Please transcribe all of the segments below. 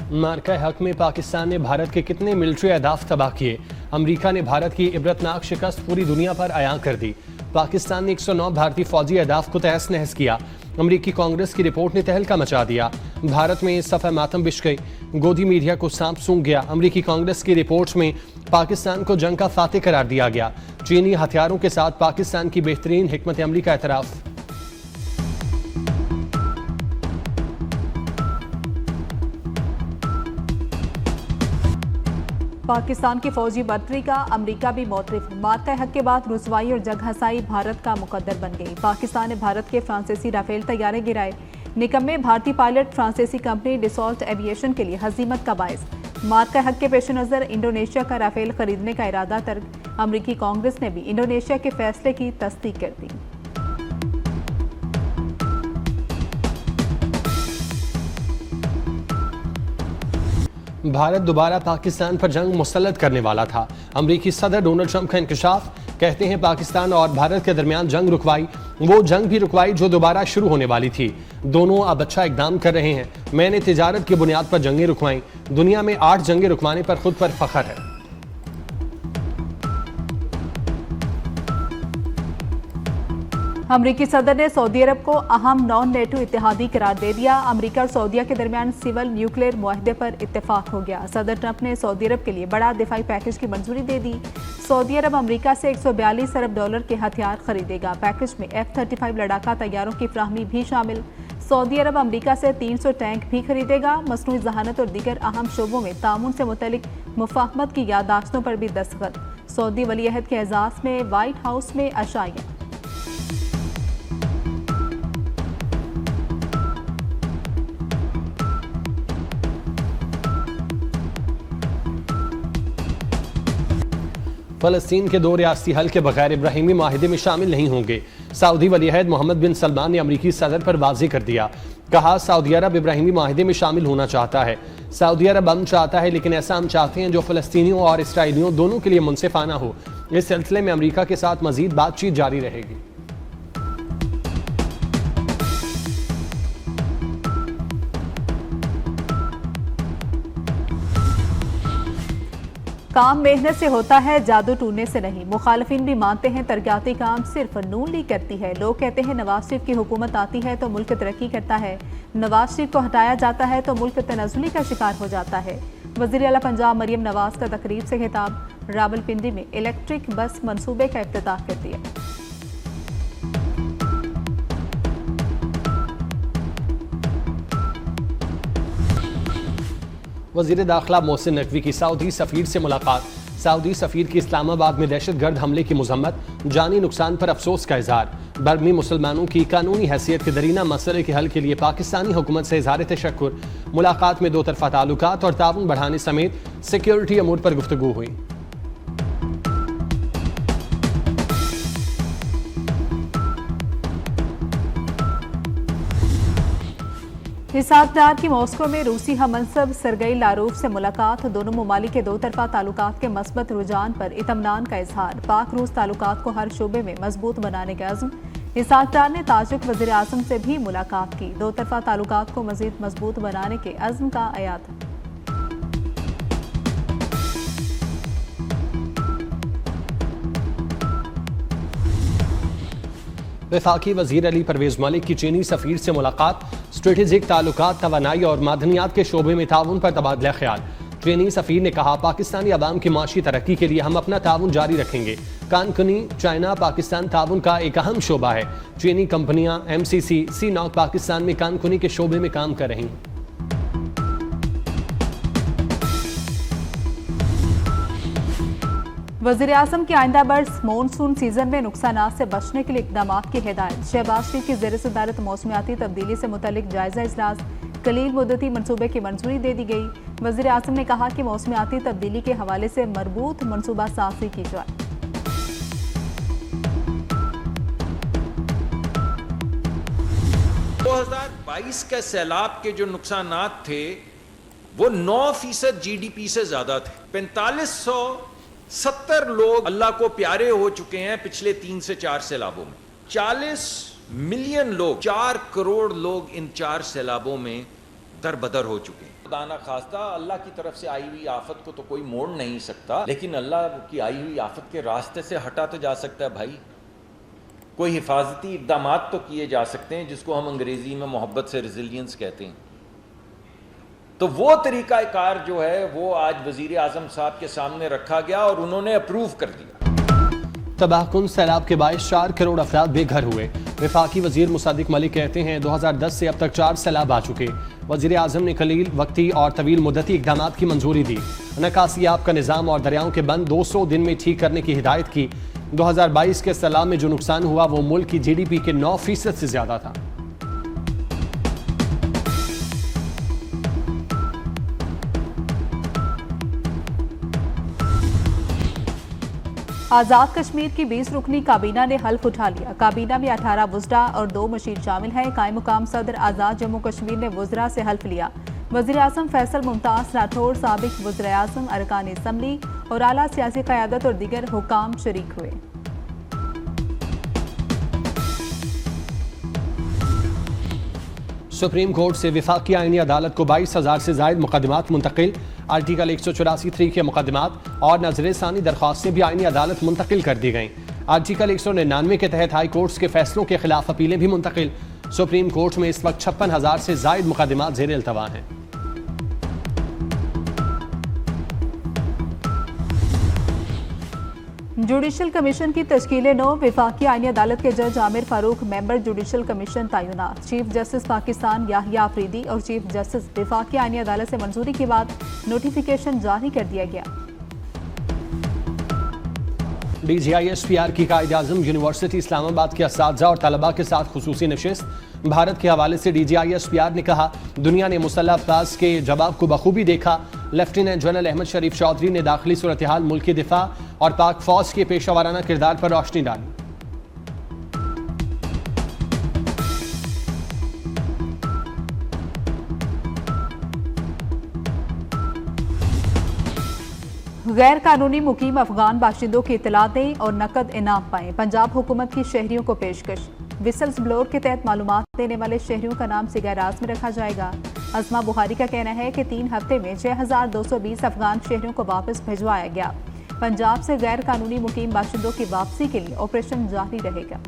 मार्का हक में पाकिस्तान ने भारत के कितने मिलिट्री अहदाफ तबाह किए। अमेरिका ने भारत की इबरतनाक शिकस्त पूरी दुनिया पर अयां कर दी। पाकिस्तान ने 109 भारतीय फौजी अहदाफ को तहस नहस किया। अमेरिकी कांग्रेस की रिपोर्ट ने तहलका मचा दिया। भारत में सफ़ा मातम बिछ गई। गोदी मीडिया को सांप सूंघ गया। अमेरिकी कांग्रेस की रिपोर्ट में पाकिस्तान को जंग का फातिह करार दिया गया। चीनी हथियारों के साथ पाकिस्तान की बेहतरीन हिकमत अमली का एतराफ़। पाकिस्तान की फौजी बर्तरी का अमेरिका भी मोतरफ। मार्का हक के बाद रुसवाई और जग हसाई भारत का मुकद्दर बन गई। पाकिस्तान ने भारत के फ्रांसीसी राफेल तैयारे गिराए। निकम्मे भारतीय पायलट फ्रांसीसी कंपनी डिसॉल्ट एविएशन के लिए हजीमत का बायस। मार्का हक के पेश नज़र इंडोनेशिया का राफेल खरीदने का इरादा तर्क। अमेरिकी कांग्रेस ने भी इंडोनेशिया के फैसले की तस्दीक कर दी। भारत दोबारा पाकिस्तान पर जंग मुसल्लत करने वाला था। अमेरिकी सदर डोनाल्ड ट्रंप का इंकशाफ। कहते हैं पाकिस्तान और भारत के दरमियान जंग रुकवाई, वो जंग भी रुकवाई जो दोबारा शुरू होने वाली थी। दोनों अब अच्छा इकदाम कर रहे हैं। मैंने तिजारत की बुनियाद पर जंगें रुकवाई। दुनिया में 8 जंगें रुकवाने पर खुद पर फख्र है। अमरीकी सदर ने सऊदी अरब को अहम नॉन नेटो इत्तेहादी करार दे दिया। अमरीका और सऊदीया के दरमियान सिविल न्यूक्लियर मुआहदे पर इत्तेफाक हो गया। सदर ट्रंप ने सऊदी अरब के लिए बड़ा दिफाई पैकेज की मंजूरी दे दी। सऊदी अरब अमरीका से $142 अरब के हथियार खरीदेगा। पैकेज में F-35 लड़ाका तैयारों की फ्राहमी भी शामिल। सऊदी अरब अमरीका से 300 टैंक भी खरीदेगा। मसनूई जहानत और दीगर अहम शोबों में तामुन से मुतल्लिक मुफाहमत की याददाश्तों पर भी दस्तखत। सऊदी वली अहद के एजाज में व्हाइट हाउस में अशाइया। फलस्तीन के 2 रियासती हल के बगैर इब्राहिमी माहिदे में शामिल नहीं होंगे। सऊदी वली अहद मोहम्मद बिन सलमान ने अमरीकी सदर पर वाज़ेह कर दिया। कहा, सऊदी अरब इब्राहिमी माहिदे में शामिल होना चाहता है। सऊदी अरब अमन चाहता है, लेकिन ऐसा हम चाहते हैं जो फ़लस्तीनियों और इसराइलियों दोनों के लिए मुनसिफाना हो। इस सिलसिले में अमरीका के साथ मजीद बातचीत जारी रहेगी। काम मेहनत से होता है, जादू टूटने से नहीं। मुखालिफिन भी मानते हैं तरक्याती काम सिर्फ नून लीग करती है। लोग कहते हैं नवाज शरीफ की हुकूमत आती है तो मुल्क तरक्की करता है, नवाज शरीफ को हटाया जाता है तो मुल्क तनाजुली का शिकार हो जाता है। वज़ीर आला पंजाब मरियम नवाज का तकरीब से खिताब। रावलपिंडी में इलेक्ट्रिक बस मनसूबे का इफ्तिताह कर दिया। वज़ीर दाखिला मोहसिन नकवी की सऊदी सफ़ीर से मुलाकात। सऊदी सफ़ीर की इस्लामाबाद में दहशतगर्द हमले की मज़म्मत। जानी नुकसान पर अफसोस का इजहार। बर्मी मुसलमानों की कानूनी हैसियत के दरीना मसले के हल के लिए पाकिस्तानी हुकूमत से इजहार तशक्कुर। मुलाकात में 2 तरफ़ा ताल्लुकात और ताउन बढ़ाने समेत सिक्योरिटी अमूर पर गुफ्तगू हुई। हिसाबदार की मॉस्को में रूसी हममनसब सरगई लारूफ से मुलाकात। दोनों ममालिक के 2 तरफ़ा ताल्लुकात के मस्बत रुझान पर इत्मीनान का इजहार। पाक रूस ताल्लुकात को हर शोबे में मजबूत बनाने का अज़्म। हिसाबदार ने ताजिक वज़ीर आज़म से भी मुलाकात की। 2 तरफ़ा ताल्लुकात को मज़ीद मजबूत बनाने के अज़्म का अयाद। वफाकी वज़ीर अली परवेज़ मलिक की चीनी सफ़ीर से मुलाकात। स्ट्रेटेजिक ताल्लुकात, तवानाई और मादनियात के शोबे में ताउन पर तबादला ख्याल। चीनी सफ़ीर ने कहा, पाकिस्तानी अवाम की माशी तरक्की के लिए हम अपना ताउन जारी रखेंगे। कानकुनी चाइना पाकिस्तान ताउन का एक अहम शोबा है। चीनी कंपनियां MCC, CNOC पाकिस्तान में कानकुनी के शोबे में काम कर रही हैं। वज़ीर आज़म की आइंदा बर्स मानसून सीजन में नुकसानात से बचने के लिए इक़दामात की हिदायत। शहबाज शरीफ की ज़ेर सदारत मौसमियाती तब्दीली से मुतल्लिक जायज़ा इजलास। कलील मुद्दती मनसूबे की मंजूरी दे दी गई। वज़ीर आज़म ने कहा कि मौसमियाती तब्दीली के हवाले से मरबूत मनसूबा साज़ी की जाए। 2022 के सैलाब के जो नुकसानात थे वो 9% GDP से ज्यादा थे। 4570 लोग अल्लाह को प्यारे हो चुके हैं पिछले 3 से 4 सैलाबों में। 40 मिलियन लोग, 4 करोड़ लोग इन 4 सैलाबों में दरबदर हो चुके हैं। खुदा ना खास्ता अल्लाह की तरफ से आई हुई आफत को तो कोई मोड़ नहीं सकता, लेकिन अल्लाह की आई हुई आफत के रास्ते से हटा तो जा सकता है भाई। कोई हिफाजती इक़दामात तो किए जा सकते हैं, जिसको हम अंग्रेजी में मोहब्बत से रेजिलियंस कहते हैं। तो वो तरीक़ाकार जो है वो आज वज़ीर आज़म साहब के सामने रखा गया और उन्होंने अप्रूव कर दिया। तबाहकुन सैलाब के बायस 4 करोड़ अफराद बेघर हुए। वफाकी वजीर मुसद्दिक मलिक कहते हैं 2010 से अब तक 4 सैलाब आ चुके। वजीर आजम ने कलील वक्ती और तवील मुद्दती इक़दामात की मंजूरी दी। नकासियाब का निज़ाम और दरियाओं के बंद 200 दिन में ठीक करने की हिदायत की। 2022 के सैलाब में जो नुकसान हुआ वो मुल्क की GDP के 9% से ज्यादा था। आज़ाद कश्मीर की 20 रुकनी काबीना ने हल्फ उठा लिया। काबीना में 18 वुज़रा और 2 मशीर शामिल हैं। कायम मुकाम सदर आज़ाद जम्मू कश्मीर ने वुज़रा से हल्फ लिया। वज़ीर आज़म फैसल मुमताज़ राठौर, साबिक वज़ीर आज़म, अरकान असम्बली और आला सियासी क़यादत और दीगर हुकाम शरीक हुए। सुप्रीम कोर्ट से वफाकी आईनी अदालत को 22,000 से जायद मुकदमात मुंतकिल। आर्टिकल 184(3) के मुकदमात और नजर सानी दरख्वास्तें भी आईनी अदालत मुंतकिल कर दी गईं। आर्टिकल 199 के तहत हाई कोर्ट्स के फैसलों के खिलाफ अपीलें भी मुंतकिल। सुप्रीम कोर्ट में इस वक्त 56,000 से जायद मुकदमात ज़ेर इल्तवा हैं। जुडिशल कमीशन की तश्कील 9। वफाकी आईनी अदालत के जज Aamir Farooq member judicial commission तैनात। चीफ जस्टिस पाकिस्तान याहिया अफरीदी और चीफ जस्टिस वफाकी आईनी अदालत से मंजूरी के बाद नोटिफिकेशन जारी कर दिया गया। DGISPR की कायद-ए-आज़म यूनिवर्सिटी इस्लामाबाद के असातिज़ा और तलबा के साथ खुसूसी नशिस्त। भारत के हवाले से DGISPR ने कहा, दुनिया ने मुसल्लह अफताज के जवाब को बखूबी देखा। लेफ्टिनेंट जनरल अहमद शरीफ चौधरी ने दाखिली सूरत हाल, मुल्की दिफा और पाक फौज के पेशा वाराना किरदार पर रोशनी डाली। गैर कानूनी मुकीम अफगान बाशिंदों की इतला दें और नकद इनाम पाएं। पंजाब हुकूमत की शहरियों को पेशकश। विसल्स ब्लोर के तहत मालूमात देने वाले शहरियों का नाम सिगाराज में रखा जाएगा। अज़मा बुखारी का कहना है कि 3 हफ्ते में 6,220 अफगान शहरियों को वापस भिजवाया गया। पंजाब से गैर कानूनी मुकीम बाशिंदों की वापसी के लिए ऑपरेशन जारी रहेगा।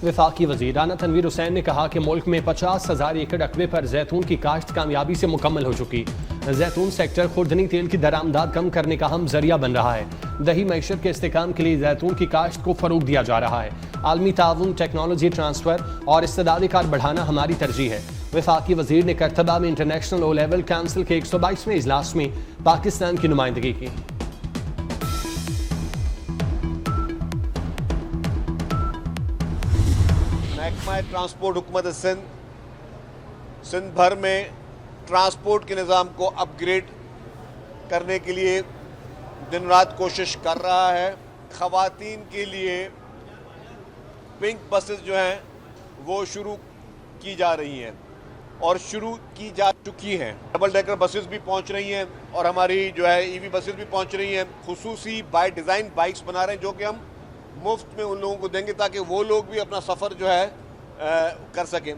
वफाकी वज़ीर राना तनवीर हुसैन ने कहा कि मुल्क में 50,000 एकड़ रकबे पर जैतून की काश्त कामयाबी से मुकम्मल हो चुकी। जैतून सेक्टर खुर्दनी तेल की दरामदाद कम करने का अहम जरिया बन रहा है। दही मईशत के इस्तेकाम के लिए जैतून की काश्त को फरोग दिया जा रहा है। आलमी ताउन, टेक्नोलॉजी ट्रांसफर और इस्तेदादी कार बढ़ाना हमारी तरजीह है। वफाकी वज़ीर ने करतबा में इंटरनेशनल ओ लेवल काउंसिल के 122वें इजलास में पाकिस्तान की नुमाइंदगी की। महकमा ट्रांसपोर्ट हुकूमत सिंध भर में ट्रांसपोर्ट के निज़ाम को अपग्रेड करने के लिए दिन रात कोशिश कर रहा है। ख़वातीन के लिए पिंक बसेस जो हैं वो शुरू की जा रही हैं और शुरू की जा चुकी हैं। डबल डेकर बसेस भी पहुंच रही हैं और हमारी जो है EV बसेस भी पहुंच रही हैं। खुसूसी बाय डिज़ाइन बाइक्स बना रहे हैं जो कि हम मुफ्त में उन लोगों को देंगे ताकि वो लोग भी अपना सफ़र जो है कर सकें।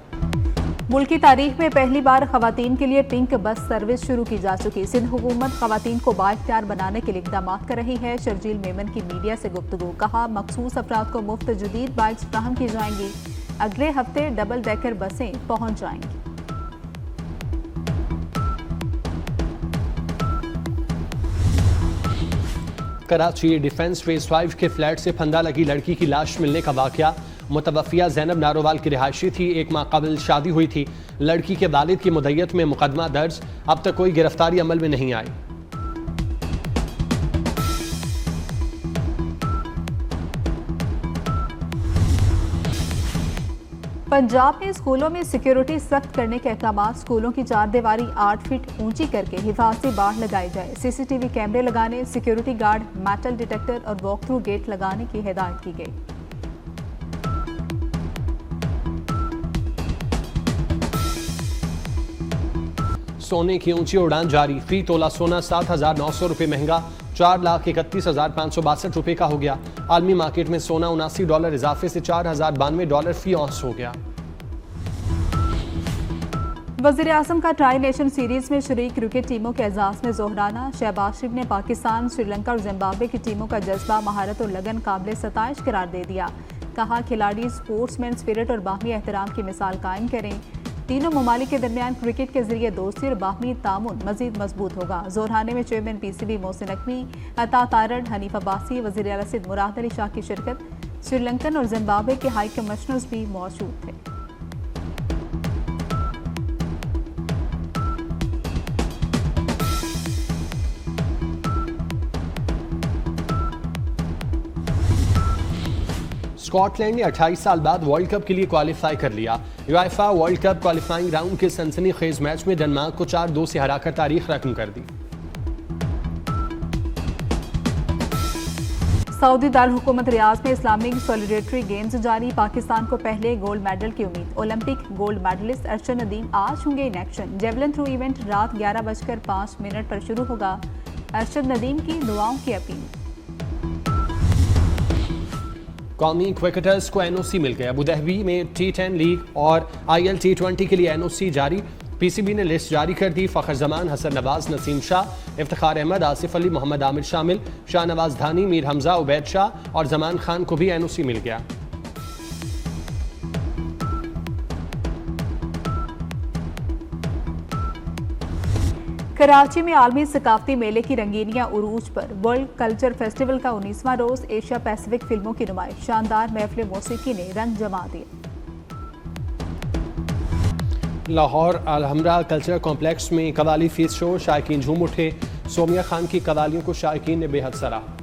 मुल्क की तारीख में पहली बार खवातीन के लिए पिंक बस सर्विस शुरू की जा चुकी। सिंध हुकूमत खवातीन को बाइख्तियार बनाने के लिए इक़दाम कर रही है। शर्जील मेमन की मीडिया से गुफ्तगू। कहा, मखसूस अफराद को मुफ्त जदीद बाइक्स फ्राहम की जाएंगी। अगले हफ्ते डबल डेकर बसें पहुंच जाएंगी। कराची डिफेंस फेज 5 के फ्लैट से फंदा लगी लड़की की लाश मिलने का वाकया। मुतवफ़िया ज़ैनब नारोवाल की रिहायशी थी। 1 माह कबल शादी हुई थी। लड़की के वालिद की मुद्दत में मुकदमा दर्ज। अब तक कोई गिरफ्तारी अमल में नहीं आई। पंजाब में स्कूलों में सिक्योरिटी सख्त करने के अहकाम। स्कूलों की 4 दीवारी 8 फीट ऊंची करके हिफाजती बाड़ लगाई जाए। CCTV कैमरे लगाने, सिक्योरिटी गार्ड, मेटल डिटेक्टर और वॉक थ्रू गेट लगाने की हिदायत की गई। सोने की ऊंची उड़ान जारी। फी तोला सोना 7,900 रुपये महंगा। $4,31,562 रुपए का हो गया। आलमी मार्केट में सोना $79 इजाफे से $4,092 फी औंस हो गया। वज़ीर आज़म का ट्राई नेशन सीरीज में शरीक क्रिकेट टीमों के एजाज़ में जोहराना। शहबाज शरीफ ने पाकिस्तान, श्रीलंका और जिम्बाब्वे की टीमों का जज्बा, महारत और लगन काबिल सताइश करार दे दिया। कहा खिलाड़ी स्पोर्ट्समैन स्पिरिट और बाहमी एहतराम की मिसाल कायम करें। तीनों ममालिक के दरमियान क्रिकेट के जरिए दोस्ती और बाहमी तामुन मजीद मजबूत होगा। जोरहाने में चेयरमैन PCB मोहसिन नकवी, अता तारड़, हनीफ अब्बासी, वज़ीर आला सिंध मुराद अली शाह की शिरकत। श्रीलंकन और जिम्बाब्वे के हाई कमिश्नर्स भी मौजूद थे। स्कॉटलैंड ने 28 साल बाद वर्ल्ड कप के लिए क्वालिफाई कर लिया। UEFA world cup qualifying round के सनसनीखेज मैच में डेनमार्क को 4-2 से हराकर तारीख रकम कर दी। सऊदी दारुल हुकूमत रियाज में इस्लामिक सॉलिडेरिटी गेम्स जारी। पाकिस्तान को पहले गोल्ड मेडल की उम्मीद। Olympic gold medalist Arshad Nadeem आज होंगे in action. Javelin throw event रात 11:05 पर शुरू होगा। अरशद नदीम की दुआओं की अपील। कौमी क्रिकेटर्स को NOC मिल गया। अबू धाबी में T10 लीग और IL T20 के लिए NOC जारी। PCB ने लिस्ट जारी कर दी। फ़खर जमान, हसन नवाज, नसीम शाह, इफ्तिखार अहमद, आसिफ अली, मोहम्मद आमिर शामिल। शाहनवाज धानी, मीर हमजा, उबैद शाह और जमान खान को भी NOC मिल गया। कराची में आलमी सकाफती मेले की रंगीनियां उरूज पर। वर्ल्ड कल्चर फेस्टिवल का 19वां रोज एशिया पैसिफिक फिल्मों की नुमाइश। शानदार महफिल मौसीकी ने रंग जमा दिया। लाहौर अलहमरा कल्चरल कॉम्प्लेक्स में कवाली फीस शो, शायकीन झूम उठे। सोमिया खान की कवालियों को शायकीन ने बेहद सराहा।